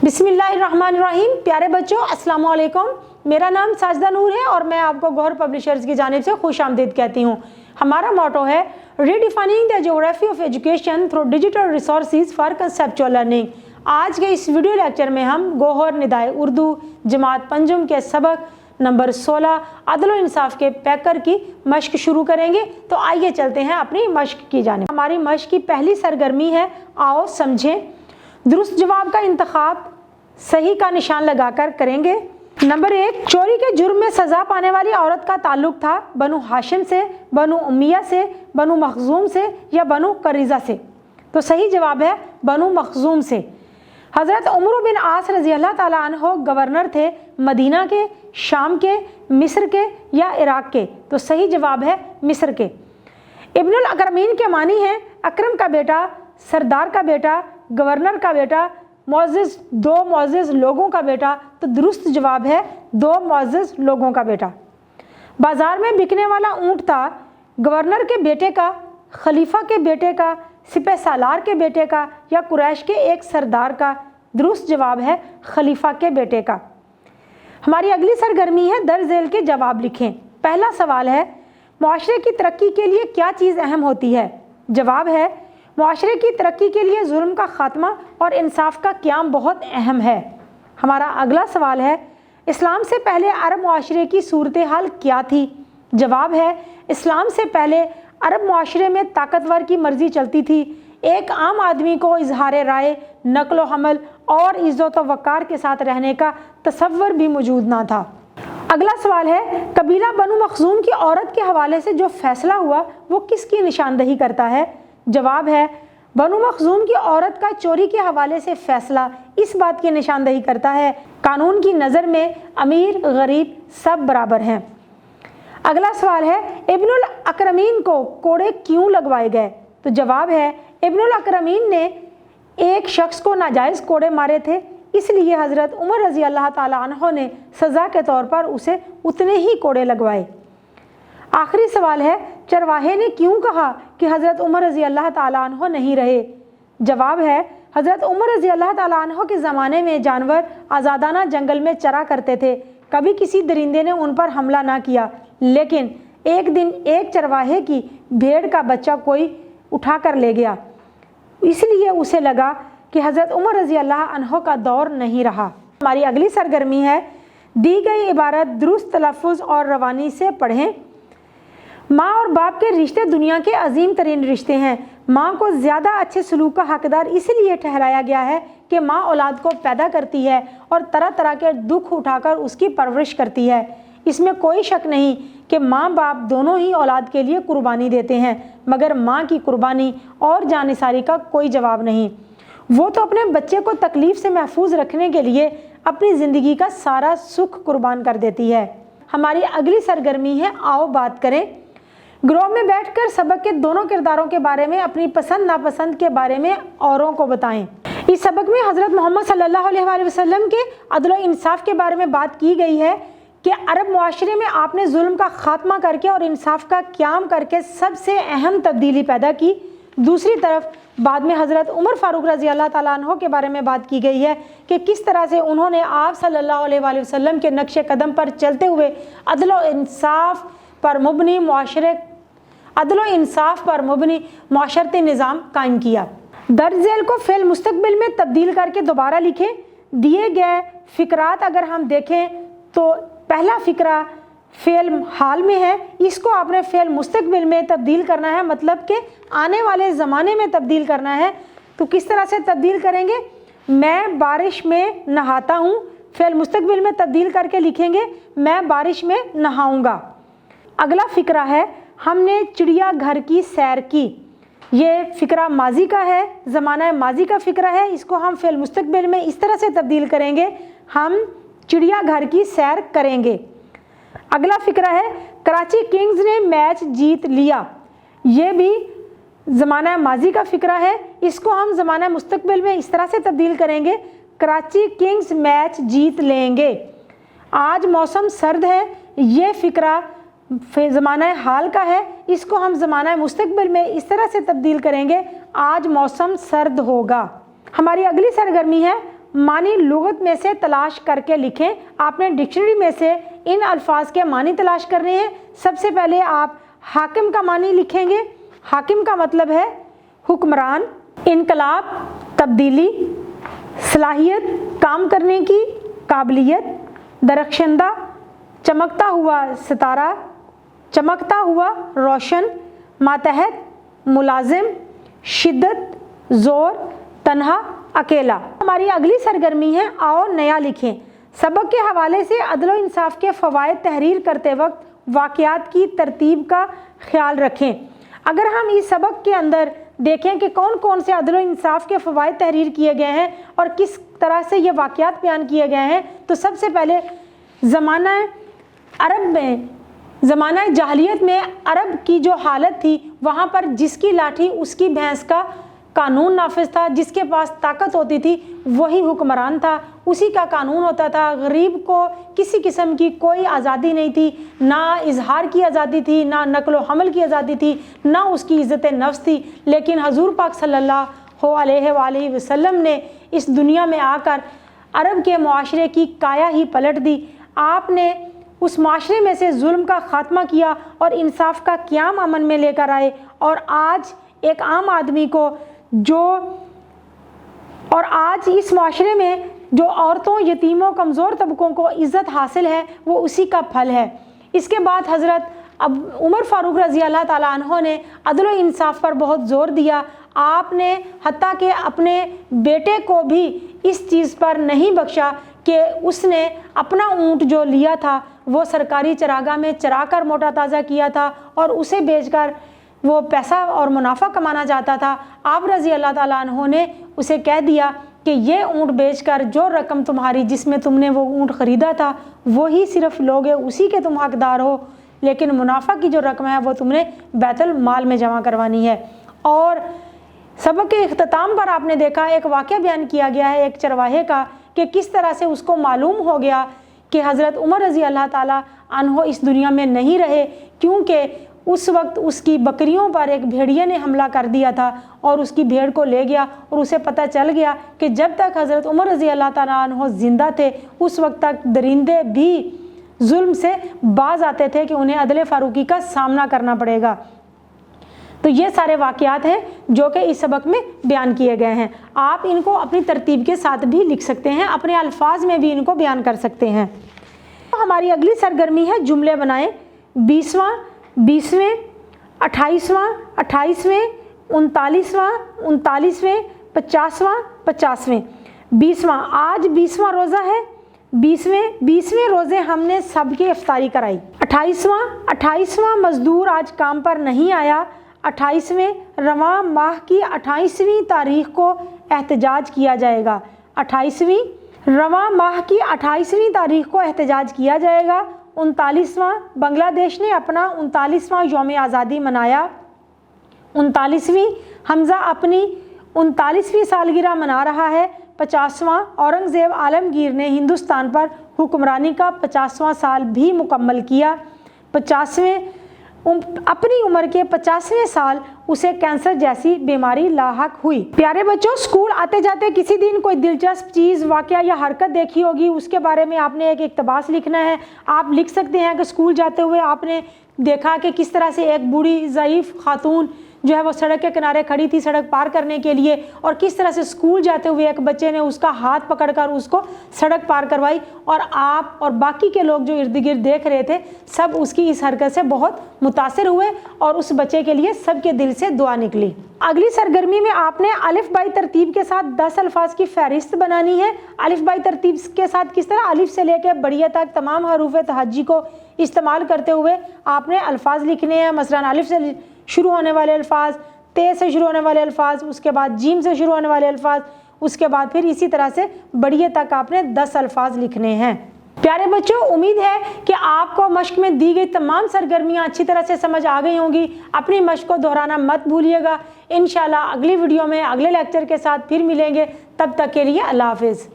बिस्मिल्लाहिर्रहमानिर्रहीम। प्यारे बच्चों, अस्सलाम वालेकुम। मेरा नाम साजिदा नूर है और मैं आपको गौहर पब्लिशर्स की जानिब से खुश आमदीद कहती हूँ। हमारा मोटो है redefining the geography of education through digital resources for conceptual learning. आज के इस वीडियो लेक्चर में हम गौहर निदाए उर्दू जमात पंजम के सबक नंबर 16 अदल व इंसाफ के पैकर की मश्क शुरू करेंगे। तो आइए चलते हैं अपनी मश्क की जानिब। हमारी मश्क की पहली सरगर्मी है, आओ समझें। दुरुस्त जवाब का इंतखाब सही का निशान लगाकर करेंगे। नंबर 1, चोरी के जुर्म में सजा पाने वाली औरत का ताल्लुक था बनु हाशिम से, बनु उम्मिया से, बनु मखजूम से या बनु करीजा से। तो सही जवाब है बनु मखजूम से। हज़रत उमर बिन आस रज़ी अल्लाह ताला अन्हो गवर्नर थे मदीना के, शाम के, मिस्र के या इराक के। तो सही जवाब है मिस्र के। इब्नुल अकरमीन के मानी हैं अकरम का बेटा, सरदार का बेटा, गवर्नर का बेटा, मुअज़्ज़िज़, दो मुअज़्ज़िज़ लोगों का बेटा। तो दुरुस्त जवाब है दो मुअज़्ज़िज़ लोगों का बेटा। बाजार में बिकने वाला ऊँट था गवर्नर के बेटे का, खलीफा के बेटे का, सिपह सालार के बेटे का या कुरैश के एक सरदार का। दुरुस्त जवाब है खलीफा के बेटे का। हमारी अगली सरगर्मी है दर्ज झेल के जवाब लिखें। पहला सवाल है मुआशरे की तरक्की के लिए क्या चीज़ अहम होती है? जवाब है मुआशरे की तरक्की के लिए जुल्म का खात्मा और इंसाफ का क़याम बहुत अहम है। हमारा अगला सवाल है इस्लाम से पहले अरब मुआशरे की सूरत हाल क्या थी? जवाब है इस्लाम से पहले अरब मुआशरे में ताकतवर की मर्जी चलती थी। एक आम आदमी को इजहार राय, नकलो हमल और इज़्ज़त व वक़ार के साथ रहने का तसव्वुर भी मौजूद ना था। अगला सवाल है कबीला बनु मखजूम की औरत के हवाले से जो फैसला हुआ वो किसकी निशानदही करता है? जवाब है बनु मखजूम की औरत का चोरी के हवाले से फैसला इस बात की निशानदही करता है कानून की नज़र में अमीर गरीब सब बराबर हैं। अगला सवाल है इब्नुल अकरमीन को कोड़े क्यों लगवाए गए? तो जवाब है इब्नुल अकरमीन ने एक शख्स को नाजायज़ कोड़े मारे थे, इसलिए हज़रत उमर रज़ी अल्लाह ताला अन्हो ने सज़ा के तौर पर उसे उतने ही कोड़े लगवाए। आखिरी सवाल है चरवाहे ने क्यों कहा कि हज़रत उमर रज़ी अल्लाह ताला अन्हो नहीं रहे? जवाब है हज़रत उमर रज़ी अल्लाह ताला अन्हो के ज़माने में जानवर आज़ादाना जंगल में चरा करते थे। कभी किसी दरिंदे ने उन पर हमला ना किया, लेकिन एक दिन एक चरवाहे की भेड़ का बच्चा कोई उठा कर ले गया, इसलिए उसे लगा कि हज़रत उमर रज़ी अल्लाह अन्हो का दौर नहीं रहा। हमारी अगली सरगर्मी है दी गई इबारत दुरुस्त तलफ़्फ़ुज़ और रवानी से पढ़ें। माँ और बाप के रिश्ते दुनिया के अजीम तरीन रिश्ते हैं। माँ को ज़्यादा अच्छे सलूक का हकदार इसलिए ठहराया गया है कि माँ औलाद को पैदा करती है और तरह तरह के दुख उठाकर उसकी परवरिश करती है। इसमें कोई शक नहीं कि माँ बाप दोनों ही औलाद के लिए कुर्बानी देते हैं, मगर माँ की कुर्बानी और जानिसारी का कोई जवाब नहीं। वो तो अपने बच्चे को तकलीफ़ से महफूज रखने के लिए अपनी ज़िंदगी का सारा सुख कुर्बान कर देती है। हमारी अगली सरगर्मी है आओ बात करें। ग्रोह में बैठकर सबक के दोनों किरदारों के बारे में अपनी पसंद नापसंद के बारे में औरों को बताएं। इस सबक में हज़रत मोहम्मद सल्लल्लाहु अलैहि वसल्लम के अदल व इंसाफ के बारे में बात की गई है कि अरब मुआशरे में आपने जुल्म का खात्मा करके और इंसाफ का क़याम करके सबसे अहम तब्दीली पैदा की। दूसरी तरफ बाद में हज़रत उमर फ़ारूक रज़ी अल्लाह ताला अन्हो के बारे में बात की गई है कि किस तरह से उन्होंने आप सल्लल्लाहु अलैहि वसल्लम के नक्शे कदम पर चलते हुए अदल व इंसाफ पर मुबनी मुआशरती निज़ाम कायम किया। दर्ज झेल को फ़ेल मुस्तक़बिल में तब्दील करके दोबारा लिखें। दिए गए फ़िक्रात अगर हम देखें तो पहला फ़िक्रा फ़ेल हाल में है, इसको आपने फ़ेल मुस्तक़बिल में तब्दील करना है, मतलब कि आने वाले ज़माने में तब्दील करना है। तो किस तरह से तब्दील करेंगे? मैं बारिश में नहाता हूँ, फ़ेल मुस्तक़बिल में तब्दील करके लिखेंगे मैं बारिश में नहाऊँगा। अगला फ़िक्रा है हमने चिड़िया घर की सैर की। ये फ़िक्रा माजी का है, ज़माना माजी का फ़िक्रा है, इसको हम फ़ेल मुस्तक़बिल में इस तरह से तब्दील करेंगे हम चिड़िया घर की सैर करेंगे। अगला फ़िक्रा है कराची किंग्स ने मैच जीत लिया। ये भी ज़माना माजी का फ़िक्रा है, इसको हम ज़माना मुस्तक़बिल में इस तरह से तब्दील करेंगे कराची किंग्स मैच जीत लेंगे। आज मौसम सर्द है, ये फ़िक्रा ज़माना हाल का है, इसको हम ज़माना मुस्तक़बिल में इस तरह से तब्दील करेंगे आज मौसम सर्द होगा। हमारी अगली सरगर्मी है मानी लुगत में से तलाश करके लिखें। आपने डिक्शनरी में से इन अल्फाज के मानी तलाश करने हैं। सबसे पहले आप हाकिम का मानी लिखेंगे। हाकिम का मतलब है हुक्मरान, इनकलाब, तब्दीली, सलाहियत, काम करने की काबिलियत, दरख्शंदा, चमकता हुआ सितारा, चमकता हुआ रोशन, मातहत, मुलाजिम, शिद्दत, जोर, तन्हा, अकेला। हमारी अगली सरगर्मी है आओ नया लिखें। सबक के हवाले से अदल व इंसाफ के फ़वाइद तहरीर करते वक्त वाक़यात की तरतीब का ख्याल रखें। अगर हम इस सबक के अंदर देखें कि कौन कौन से अदल व इंसाफ के फ़वाइद तहरीर किए गए हैं और किस तरह से ये वाक़यात बयान किए गए हैं, तो सबसे पहले ज़माना अरब में, ज़माना जाहलियत में अरब की जो हालत थी, वहाँ पर जिसकी लाठी उसकी भैंस का कानून नाफिज था। जिसके पास ताकत होती थी वही हुक्मरान था, उसी का कानून होता था। गरीब को किसी किस्म की कोई आज़ादी नहीं थी, ना इजहार की आज़ादी थी, ना नकलो हमल की आज़ादी थी, ना उसकी इज़्ज़त नफ्स थी। लेकिन हजूर पाक सल्लल्लाहु अलैहि वसल्लम ने इस दुनिया में आकर अरब के मुआशरे की काया ही पलट दी। आपने उस माशरे में से जुल्म का ख़ात्मा किया और इंसाफ का क़याम अमन में लेकर आए। और आज एक आम आदमी को आज इस माशरे में जो औरतों, यतीमों, कमज़ोर तबकों को इज़्ज़त हासिल है वो उसी का फल है। इसके बाद हज़रत अब उमर फ़ारूक रज़ी अल्लाह ताला अन्हो ने अदल व इंसाफ पर बहुत ज़ोर दिया। आपने हत्ता कि अपने बेटे को भी इस चीज़ पर नहीं बख्शा कि उसने अपना ऊँट जो लिया था वो सरकारी चरागाह में चरा कर मोटा ताज़ा किया था और उसे बेचकर वो पैसा और मुनाफा कमाना चाहता था। आप रज़ी अल्लाह ताला अन्हो ने उसे कह दिया कि ये ऊँट बेचकर जो रकम तुम्हारी, जिसमें तुमने वो ऊँट ख़रीदा था, वही सिर्फ लोगे, उसी के तुम हकदार हो, लेकिन मुनाफा की जो रकम है वो तुमने बैतुल माल में जमा करवानी है। और सबक के इख्तिताम पर आपने देखा एक वाक़या बयान किया गया है एक चरवाहे का, कि किस तरह से उसको मालूम हो गया कि हज़रत उमर रज़ी अल्लाह ताला अन्हो इस दुनिया में नहीं रहे, क्योंकि उस वक्त उसकी बकरियों पर एक भेड़िए ने हमला कर दिया था और उसकी भेड़ को ले गया। और उसे पता चल गया कि जब तक हज़रत उमर रज़ी अल्लाह ताला अन्हो ज़िंदा थे उस वक्त तक दरिंदे भी जुल्म से बाज आते थे कि उन्हें अदल फ़ारूकी का सामना करना पड़ेगा। तो ये सारे वाक़यात हैं जो कि इस सबक में बयान किए गए हैं। आप इनको अपनी तरतीब के साथ भी लिख सकते हैं, अपने अल्फाज में भी इनको बयान कर सकते हैं। तो हमारी अगली सरगर्मी है जुमले बनाएं। 20वां, 20वें, 28वां, 28वें, 39वां, 39वें, 50वां, 50वें। 20वां, आज 20वां रोज़ा है। 20वें रोज़े हमने सबकी इफ्तारी कराई। 28वां मज़दूर आज काम पर नहीं आया। 28वें, रवां माह की 28वीं तारीख को एहतजाज किया जाएगा। 28वीं, रवां माह की 28वीं तारीख को एहतजाज किया जाएगा। 39वां, बांग्लादेश ने अपना 39वां यौम आज़ादी मनाया। 39वीं, हमज़ा अपनी 39वीं सालगिरह मना रहा है। 50वां, औरंगज़ेब आलमगीर ने हिंदुस्तान पर हुक्मरानी का 50वां साल भी मुकम्मल किया। 50वें, अपनी उम्र के 50वें साल उसे कैंसर जैसी बीमारी लाहक हुई। प्यारे बच्चों, स्कूल आते जाते किसी दिन कोई दिलचस्प चीज़, वाक़या या हरकत देखी होगी, उसके बारे में आपने एक इक़्तिबास लिखना है। आप लिख सकते हैं कि स्कूल जाते हुए आपने देखा कि किस तरह से एक बूढ़ी ज़ईफ़ खातून जो है वो सड़क के किनारे खड़ी थी सड़क पार करने के लिए, और किस तरह से स्कूल जाते हुए एक बच्चे ने उसका हाथ पकड़कर उसको सड़क पार करवाई, और आप और बाकी के लोग जो इर्द गिर्द देख रहे थे सब उसकी इस हरकत से बहुत मुतासिर हुए और उस बच्चे के लिए सबके दिल से दुआ निकली। अगली सरगर्मी में आपने अलिफ बाई तरतीब के साथ 10 अल्फाज की फहरिस्त बनानी है। अलिफ बाई तरतीब के साथ किस तरह, अलिफ से लेकर बढ़िया तक तमाम हरूफ तहज्जी को इस्तेमाल करते हुए आपने अल्फाज लिखने हैं। मसलन अलिफ से शुरू होने वाले अल्फाज, ते से शुरू होने वाले अल्फाज, उसके बाद जीम से शुरू होने वाले अल्फाज, उसके बाद फिर इसी तरह से बढ़िया तक आपने 10 अल्फाज लिखने हैं। प्यारे बच्चों, उम्मीद है कि आपको मश्क में दी गई तमाम सरगर्मियाँ अच्छी तरह से समझ आ गई होंगी। अपनी मश्क को दोहराना मत भूलिएगा। इंशाल्लाह अगली वीडियो में अगले लेक्चर के साथ फिर मिलेंगे। तब तक के लिए अल्लाह हाफिज़।